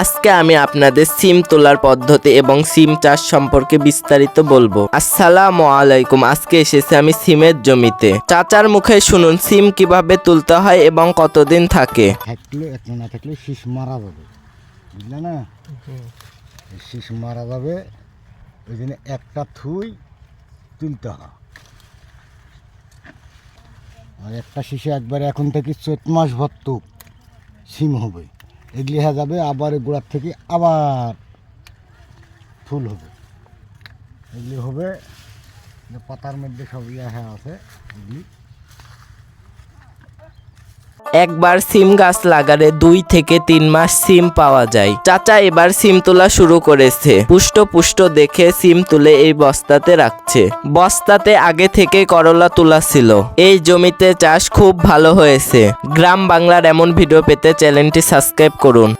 আজকে আমি আপনাদের সিম তোলার পদ্ধতি এবং সিম চাষ সম্পর্কে বিস্তারিত বলবো। আসসালামু আলাইকুম। আজকে এসেছি আমি সিমের জমিতে। চাচার মুখে শুনুন সিম কিভাবে তুলতে হয় এবং কতদিন থাকে। থাকলে একটা না থাকলে শীষ মারা যাবে, বুঝলে না? শীষ মারা যাবে, ওই জন্য একটা থুই তুলতে হয়। আর একটা শীষে একবারে এখন থেকে 4 মাস ভর্তুক সিম হবে, এগুলি হয়ে যাবে। আবার গোড়ার থেকে আবার ফুল হবে, এগুলি হবে পাতার মধ্যে সব হ্যাঁ আছে এগুলি। একবার সিম গাছ লাগালে 2 থেকে 3 মাস সিম পাওয়া যায়। চাচা এবার সিম তোলা শুরু করেছে। পুষ্ট পুষ্ট দেখে সিম তুলে এই বস্তাতে রাখছে। বস্তাতে আগে থেকে করলা তোলা ছিল। এই জমিতে চাষ খুব ভালো হয়েছে। গ্রাম বাংলার এমন ভিডিও পেতে চ্যানেলটি সাবস্ক্রাইব করুন।